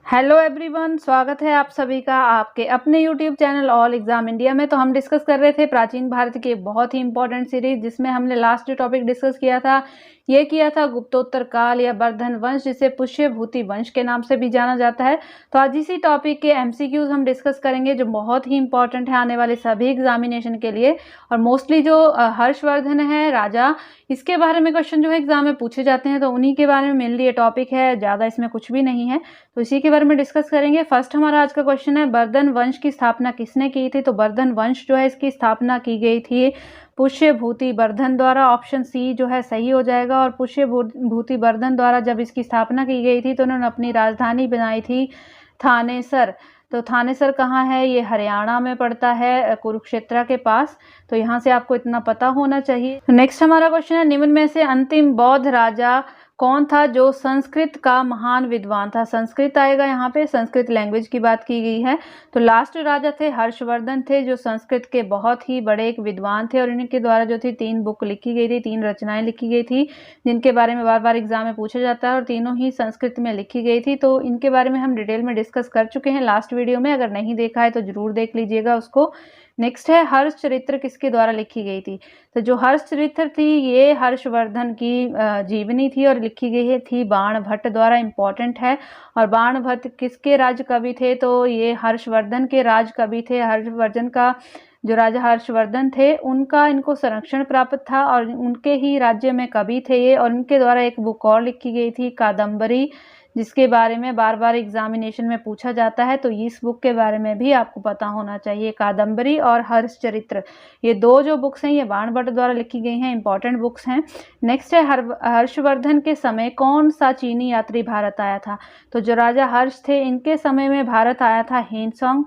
Hello everyone, स्वागत है आप सभी का आपके अपने YouTube channel all exam India में। तो हम डिस्कस कर रहे थे प्राचीन भारत की बहुत ही इंपॉर्टेंट सीरीज, जिसमें हमने लास्ट टॉपिक डिस्कस किया था, ये किया था गुप्तोत्तर काल या वर्धन वंश, जिसे पुष्यभूति वंश के नाम से भी जाना जाता है। तो आज इसी टॉपिक के एमसीक्यूज हम डिस्कस करेंगे, जो बहुत ही इंपॉर्टेंट है आने वाले सभी एग्जामिनेशन के लिए। और मोस्टली जो हर्षवर्धन है राजा, इसके बारे में क्वेश्चन जो है एग्जाम में पूछे जाते हैं, तो उन्हीं के बारे में मेनली ये टॉपिक है, ज़्यादा इसमें कुछ भी नहीं है। तो इसी के बारे में डिस्कस करेंगे। फर्स्ट हमारा आज का क्वेश्चन है, वर्धन वंश की स्थापना किसने की थी? तो वर्धन वंश जो है इसकी स्थापना की गई थी पुष्यभूति वर्धन द्वारा। ऑप्शन सी जो है सही हो जाएगा। और पुष्यभूति वर्धन द्वारा जब इसकी स्थापना की गई थी तो उन्होंने अपनी राजधानी बनाई थी थानेसर। तो थानेसर कहाँ है? ये हरियाणा में पड़ता है, कुरुक्षेत्र के पास। तो यहाँ से आपको इतना पता होना चाहिए। नेक्स्ट हमारा क्वेश्चन है, निम्न में से अंतिम बौद्ध राजा कौन था जो संस्कृत का महान विद्वान था? संस्कृत आएगा यहाँ पे, संस्कृत लैंग्वेज की बात की गई है। तो लास्ट राजा थे हर्षवर्धन थे, जो संस्कृत के बहुत ही बड़े एक विद्वान थे। और इनके द्वारा जो थी 3 बुक लिखी गई थी, 3 रचनाएं लिखी गई थी, जिनके बारे में बार बार एग्जाम में पूछा जाता है, और तीनों ही संस्कृत में लिखी गई थी। तो इनके बारे में हम डिटेल में डिस्कस कर चुके हैं लास्ट वीडियो में। अगर नहीं देखा है तो जरूर देख लीजिएगा उसको। नेक्स्ट है, हर्षचरित्र किसके द्वारा लिखी गई थी? तो जो हर्षचरित्र थी ये हर्षवर्धन की जीवनी थी और लिखी गई थी बाणभट्ट द्वारा। इंपॉर्टेंट है। और बाणभट्ट किसके राज कवि थे? तो ये हर्षवर्धन के राज कवि थे। हर्षवर्धन का जो राजा हर्षवर्धन थे उनका इनको संरक्षण प्राप्त था, और उनके ही राज्य में कवि थे ये। और उनके द्वारा एक बुक और लिखी गई थी कादम्बरी, जिसके बारे में बार बार एग्जामिनेशन में पूछा जाता है। तो इस बुक के बारे में भी आपको पता होना चाहिए। कादम्बरी और हर्षचरित्र, ये 2 जो बुक्स हैं ये बाणभट्ट द्वारा लिखी गई हैं, इंपॉर्टेंट बुक्स हैं। नेक्स्ट है, हर्षवर्धन के समय कौन सा चीनी यात्री भारत आया था? तो जो राजा हर्ष थे इनके समय में भारत आया था हेनसोंग।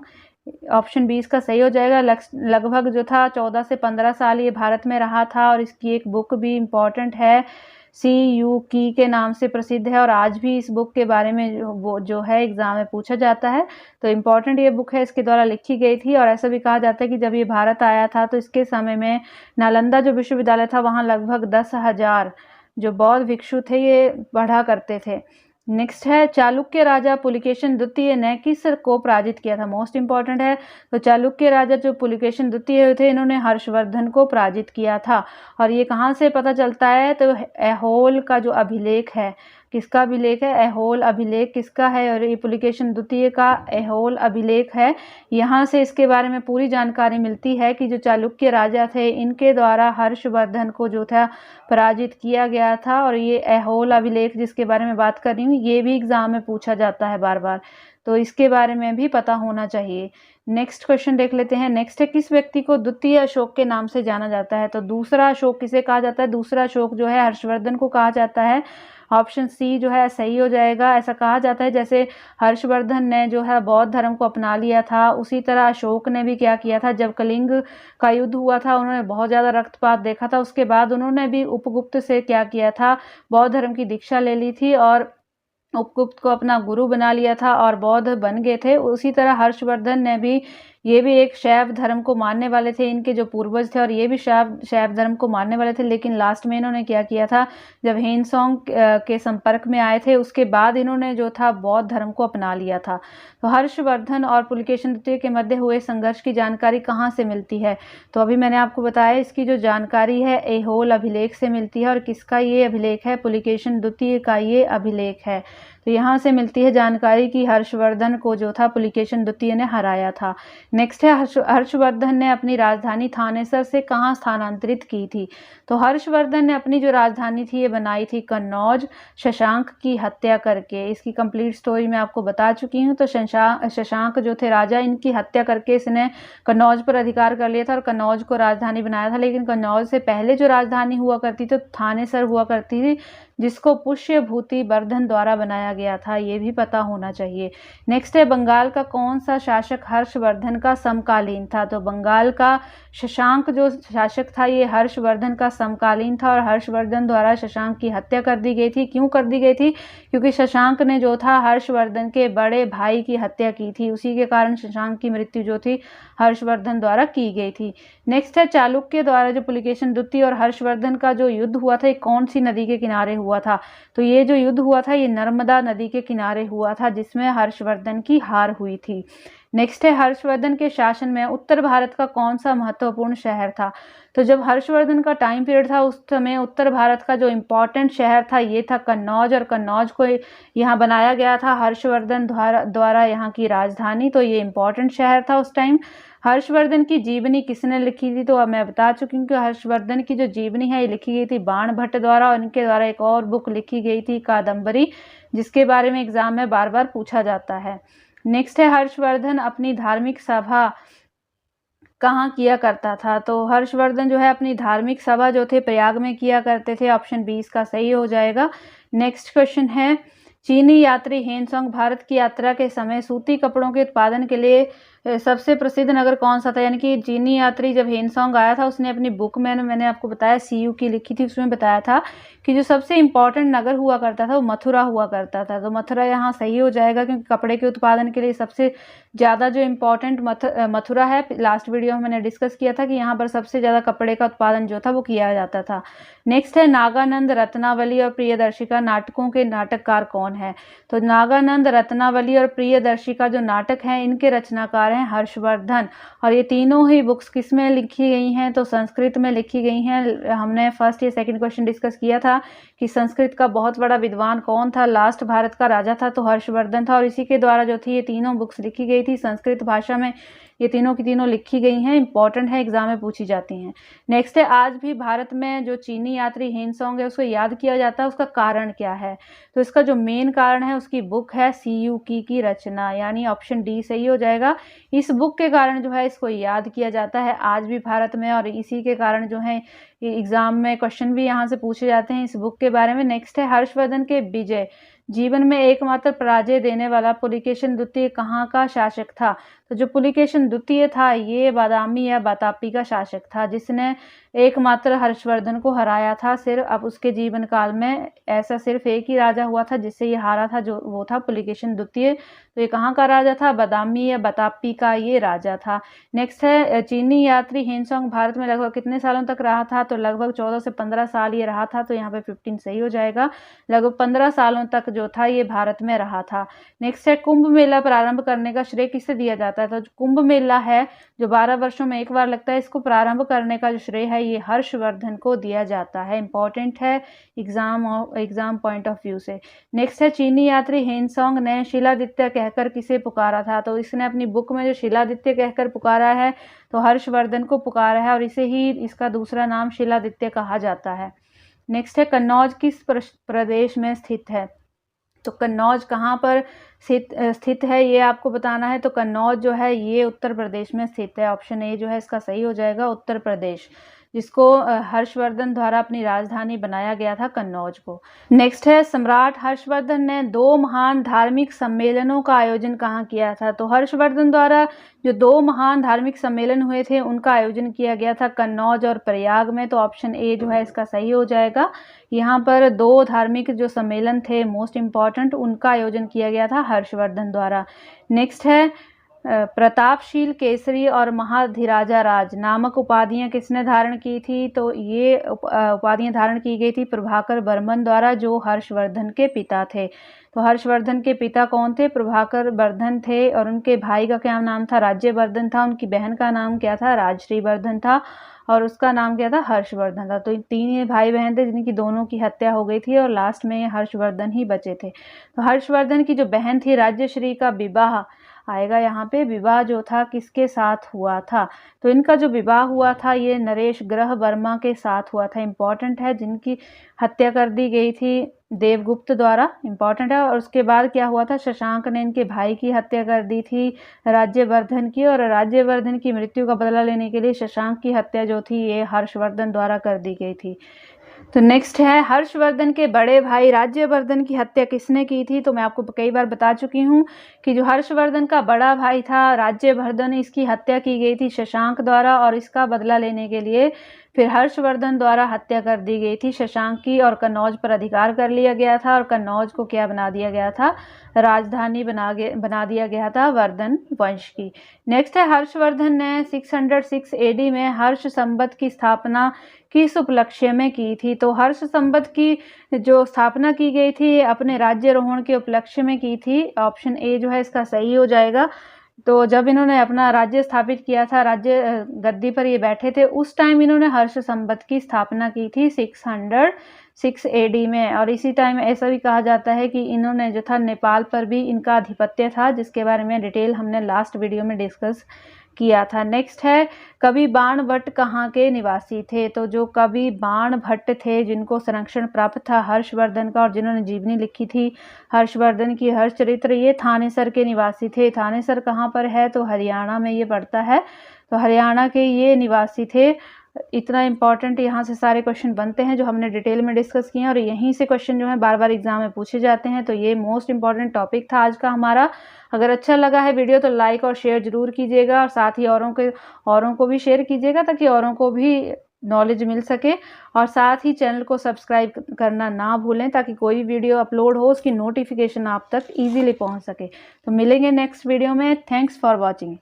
ऑप्शन 20 का सही हो जाएगा। लगभग जो था 14 से 15 साल ये भारत में रहा था। और इसकी एक बुक भी इम्पॉर्टेंट है, सी यू की के नाम से प्रसिद्ध है, और आज भी इस बुक के बारे में वो जो है एग्जाम में पूछा जाता है। तो इम्पॉर्टेंट ये बुक है, इसके द्वारा लिखी गई थी। और ऐसा भी कहा जाता है कि जब ये भारत आया था तो इसके समय में नालंदा जो विश्वविद्यालय था वहाँ लगभग 10,000 जो बौद्ध भिक्षु थे ये पढ़ा करते थे। नेक्स्ट है, चालुक्य राजा पुलिकेशन द्वितीय ने किस को पराजित किया था? मोस्ट इंपॉर्टेंट है। तो चालुक्य राजा जो पुलिकेशन द्वितीय थे इन्होंने हर्षवर्धन को पराजित किया था। और ये कहाँ से पता चलता है? तो ऐहोल का जो अभिलेख है, किसका अभिलेख है? ऐहोल अभिलेख किसका है? और ये पुलिकेशन द्वितीय का ऐहोल अभिलेख है। यहाँ से इसके बारे में पूरी जानकारी मिलती है कि जो चालुक्य राजा थे इनके द्वारा हर्षवर्धन को जो था पराजित किया गया था। और ये ऐहोल अभिलेख जिसके बारे में बात कर रही हूँ ये भी एग्जाम में पूछा जाता है बार बार, तो इसके बारे में भी पता होना चाहिए। नेक्स्ट क्वेश्चन देख लेते हैं। नेक्स्ट है, किस व्यक्ति को द्वितीय अशोक के नाम से जाना जाता है? तो दूसरा अशोक किसे कहा जाता है? दूसरा अशोक जो है हर्षवर्धन को कहा जाता है। ऑप्शन सी जो है सही हो जाएगा। ऐसा कहा जाता है जैसे हर्षवर्धन ने जो है बौद्ध धर्म को अपना लिया था, उसी तरह अशोक ने भी क्या किया था, जब कलिंग का युद्ध हुआ था उन्होंने बहुत ज़्यादा रक्तपात देखा था, उसके बाद उन्होंने भी उपगुप्त से क्या किया था, बौद्ध धर्म की दीक्षा ले ली थी और उपगुप्त को अपना गुरु बना लिया था और बौद्ध बन गए थे। उसी तरह हर्षवर्धन ने भी, ये भी एक शैव धर्म को मानने वाले थे, इनके जो पूर्वज थे, और ये भी शैव धर्म को मानने वाले थे। लेकिन लास्ट में इन्होंने क्या किया था, जब हेनसोंग के संपर्क में आए थे उसके बाद इन्होंने जो था बौद्ध धर्म को अपना लिया था। तो हर्षवर्धन और पुलिकेशन द्वितीय के मध्य हुए संघर्ष की जानकारी कहाँ से मिलती है? तो अभी मैंने आपको बताया इसकी जो जानकारी है ऐहोल अभिलेख से मिलती है। और किसका ये अभिलेख है? पुलिकेशन द्वितीय का ये अभिलेख है। तो यहाँ से मिलती है जानकारी कि हर्षवर्धन को जो था पुलिकेशन द्वितीय ने हराया था। नेक्स्ट है, हर्षवर्धन ने अपनी राजधानी थानेसर से कहाँ स्थानांतरित की थी? तो हर्षवर्धन ने अपनी जो राजधानी थी ये बनाई थी कन्नौज, शशांक की हत्या करके। इसकी कंप्लीट स्टोरी मैं आपको बता चुकी हूँ। तो शशांक जो थे राजा, इनकी हत्या करके इसने कन्नौज पर अधिकार कर लिया था और कन्नौज को राजधानी बनाया था। लेकिन कन्नौज से पहले जो राजधानी हुआ करती थी थानेसर हुआ करती थी, जिसको पुष्यभूति वर्धन द्वारा बनाया गया था, ये भी पता होना चाहिए। नेक्स्ट है, बंगाल का कौन सा शासक हर्षवर्धन का समकालीन था? तो बंगाल का शशांक जो शासक था ये हर्षवर्धन का समकालीन था और हर्षवर्धन द्वारा शशांक की हत्या कर दी गई थी। क्यों कर दी गई थी? क्योंकि शशांक ने जो था हर्षवर्धन के बड़े भाई की हत्या की थी, उसी के कारण शशांक की मृत्यु जो थी हर्षवर्धन द्वारा की गई थी। नेक्स्ट है, चालुक्य द्वारा जो पुलिकेशन द्वितीय और हर्षवर्धन का जो युद्ध हुआ था ये कौन सी नदी के किनारे हुआ था? तो ये जो युद्ध हुआ था ये नर्मदा नदी के किनारे हुआ था, जिसमें हर्षवर्धन की हार हुई थी। नेक्स्ट है, हर्षवर्धन के शासन में उत्तर भारत का कौन सा महत्वपूर्ण शहर था? तो जब हर्षवर्धन का टाइम पीरियड था उस समय उत्तर भारत का जो इम्पोर्टेंट शहर था ये था कन्नौज, और कन्नौज को यहाँ बनाया गया था हर्षवर्धन द्वारा यहाँ की राजधानी। तो ये इम्पोर्टेंट शहर था उस टाइम। हर्षवर्धन की जीवनी किसने लिखी थी? तो अब मैं बता चुकी हूँ कि हर्षवर्धन की जो जीवनी है ये लिखी गई थी बाण भट्ट द्वारा, और इनके द्वारा एक और बुक लिखी गई थी कादम्बरी, जिसके बारे में एग्जाम में बार बार पूछा जाता है। नेक्स्ट है, हर्षवर्धन अपनी धार्मिक सभा कहाँ किया करता था? तो हर्षवर्धन जो है अपनी धार्मिक सभा जो थे प्रयाग में किया करते थे। ऑप्शन 20 का सही हो जाएगा। नेक्स्ट क्वेश्चन है, चीनी यात्री हेनसोंग भारत की यात्रा के समय सूती कपड़ों के उत्पादन के लिए सबसे प्रसिद्ध नगर कौन सा था? यानी कि चीनी यात्री जब हेनसोंग आया था उसने अपनी बुक में मैंने आपको बताया CU की लिखी थी, उसमें बताया था कि जो सबसे इम्पोर्टेंट नगर हुआ करता था वो मथुरा हुआ करता था। तो मथुरा यहाँ सही हो जाएगा, क्योंकि कपड़े के उत्पादन के लिए सबसे ज़्यादा जो इम्पोर्टेंट मथुरा है। लास्ट वीडियो में मैंने डिस्कस किया था कि यहाँ पर सबसे ज़्यादा कपड़े का उत्पादन जो था वो किया जाता था। नेक्स्ट है, नागानंद, रत्नावली और प्रियदर्शिका नाटकों के नाटककार कौन है? तो नागानंद, रत्नावली और प्रियदर्शिका जो नाटक हैं इनके रचनाकार हैं हर्षवर्धन, और ये तीनों ही बुक्स किस में लिखी गई हैं? तो संस्कृत में लिखी गई हैं। हमने फर्स्ट या सेकंड क्वेश्चन डिस्कस किया था कि संस्कृत का बहुत बड़ा विद्वान कौन था? लास्ट भारत का राजा था तो हर्षवर्धन था, और इसी के द्वारा जो थी ये तीनों बुक्स लिखी गई थी। संस्कृत भाषा में ये तीनों की तीनों लिखी गई हैं, इंपॉर्टेंट है, एग्जाम में पूछी जाती हैं। नेक्स्ट है, आज भी भारत में जो चीनी यात्री हेनसोंग है उसको याद किया जाता है, उसका कारण क्या है? तो इसका जो मेन कारण है उसकी बुक है CU की रचना, यानी ऑप्शन D सही हो जाएगा। इस बुक के कारण जो है इसको याद किया जाता है आज भी भारत में, और इसी के कारण जो है एग्जाम में क्वेश्चन भी यहाँ से पूछे जाते हैं इस बुक के बारे में। नेक्स्ट है, हर्षवर्धन के विजय जीवन में एकमात्र पराजय देने वाला पुलिकेशिन द्वितीय कहाँ का शासक था? तो जो पुलिकेशिन द्वितीय था ये बादामी या बतापी का शासक था, जिसने एकमात्र हर्षवर्धन को हराया था। सिर्फ अब उसके जीवन काल में ऐसा सिर्फ एक ही राजा हुआ था जिससे ये हारा था, जो वो था पुलिकेशिन द्वितीय। तो ये कहाँ का राजा था? बादामी या बतापी का ये राजा था। नेक्स्ट है, चीनी यात्री हेनसोंग भारत में लगभग कितने सालों तक रहा था? तो लगभग 14 से 15 साल ये रहा था, तो यहाँ पे 15 सही हो जाएगा। लगभग 15 सालों तक जो था ये भारत में रहा था। नेक्स्ट है, कुंभ मेला प्रारंभ करने का श्रेय किसे दिया जाता है? तो जो कुंभ मेला है जो 12 वर्षों में एक बार लगता है, इसको प्रारंभ करने का जो श्रेय है ये हर्षवर्धन को दिया जाता है। इंपॉर्टेंट है एग्जाम पॉइंट ऑफ व्यू से। नेक्स्ट है, चीनी यात्री हेनसोंग ने शिलादित्य कहकर किसे पुकारा था? तो इसने अपनी बुक में जो शिलादित्य कहकर पुकारा है तो हर्षवर्धन को पुकारा है, और इसे ही इसका दूसरा नाम शिलादित्य कहा जाता है। नेक्स्ट है, कन्नौज किस प्रदेश में स्थित है? तो कन्नौज कहाँ पर स्थित है ये आपको बताना है। तो कन्नौज जो है ये उत्तर प्रदेश में स्थित है। ऑप्शन A जो है इसका सही हो जाएगा, उत्तर प्रदेश, जिसको हर्षवर्धन द्वारा अपनी राजधानी बनाया गया था कन्नौज को। नेक्स्ट है, सम्राट हर्षवर्धन ने 2 महान धार्मिक सम्मेलनों का आयोजन कहाँ किया था? तो हर्षवर्धन द्वारा जो 2 महान धार्मिक सम्मेलन हुए थे उनका आयोजन किया गया था कन्नौज और प्रयाग में। तो ऑप्शन A जो है इसका सही हो जाएगा। यहाँ पर 2 धार्मिक जो सम्मेलन थे मोस्ट इम्पॉर्टेंट, उनका आयोजन किया गया था हर्षवर्धन द्वारा। नेक्स्ट है, प्रतापशील, केसरी और महाधिराजा राज नामक उपाधियां किसने धारण की थी? तो ये उपाधियां धारण की गई थी प्रभाकर वर्मन द्वारा, जो हर्षवर्धन के पिता थे। तो हर्षवर्धन के पिता कौन थे? प्रभाकर वर्धन थे, और उनके भाई का क्या नाम था? राज्यवर्धन था। उनकी बहन का नाम क्या था? राजश्री वर्धन था, और उसका नाम क्या था? हर्षवर्धन था। तो 3 ये भाई बहन थे जिनकी दोनों की हत्या हो गई थी, और लास्ट में हर्षवर्धन ही बचे थे। तो हर्षवर्धन की जो बहन थी राज्यश्री का विवाह आएगा यहाँ पे। विवाह जो था किसके साथ हुआ था? तो इनका जो विवाह हुआ था ये नरेश ग्रह वर्मा के साथ हुआ था। इंपॉर्टेंट है, जिनकी हत्या कर दी गई थी देवगुप्त द्वारा, इंपॉर्टेंट है। और उसके बाद क्या हुआ था? शशांक ने इनके भाई की हत्या कर दी थी राज्यवर्धन की, और राज्यवर्धन की मृत्यु का बदला लेने के लिए शशांक की हत्या जो थी ये हर्षवर्धन द्वारा कर दी गई थी। तो नेक्स्ट है, हर्षवर्धन के बड़े भाई राज्यवर्धन की हत्या किसने की थी? तो मैं आपको कई बार बता चुकी हूँ कि जो हर्षवर्धन का बड़ा भाई था राज्यवर्धन, इसकी हत्या की गई थी शशांक द्वारा, और इसका बदला लेने के लिए फिर हर्षवर्धन द्वारा हत्या कर दी गई थी शशांक की और कन्नौज पर अधिकार कर लिया गया था और कन्नौज को क्या बना दिया गया था, राजधानी बना दिया गया था वर्धन वंश की। नेक्स्ट है हर्षवर्धन ने 606 एडी में हर्ष संवत की स्थापना किस उपलक्ष्य में की थी। तो हर्ष संवत की जो स्थापना की गई थी अपने राज्यारोहण के उपलक्ष्य में की थी। ऑप्शन ए जो है इसका सही हो जाएगा। तो जब इन्होंने अपना राज्य स्थापित किया था, राज्य गद्दी पर ये बैठे थे, उस टाइम इन्होंने हर्ष संवत की स्थापना की थी 606 एडी में। और इसी टाइम ऐसा भी कहा जाता है कि इन्होंने जो था नेपाल पर भी इनका आधिपत्य था, जिसके बारे में डिटेल हमने लास्ट वीडियो में डिस्कस किया था। नेक्स्ट है कवि बाण भट्ट कहाँ के निवासी थे। तो जो कवि बाण भट्ट थे जिनको संरक्षण प्राप्त था हर्षवर्धन का और जिन्होंने जीवनी लिखी थी हर्षवर्धन की हर्षचरित्र, ये थानेसर के निवासी थे। थानेसर कहाँ पर है, तो हरियाणा में ये पड़ता है। तो हरियाणा के ये निवासी थे। इतना इंपॉर्टेंट यहाँ से सारे क्वेश्चन बनते हैं जो हमने डिटेल में डिस्कस किए हैं और यहीं से क्वेश्चन जो है बार बार एग्जाम में पूछे जाते हैं। तो ये मोस्ट इंपॉर्टेंट टॉपिक था आज का हमारा। अगर अच्छा लगा है वीडियो तो लाइक और शेयर जरूर कीजिएगा और साथ ही औरों को भी शेयर कीजिएगा ताकि औरों को भी नॉलेज मिल सके। और साथ ही चैनल को सब्सक्राइब करना ना भूलें ताकि कोई वीडियो अपलोड हो उसकी नोटिफिकेशन आप तक ईजिली पहुँच सके। तो मिलेंगे नेक्स्ट वीडियो में। Thanks for watching.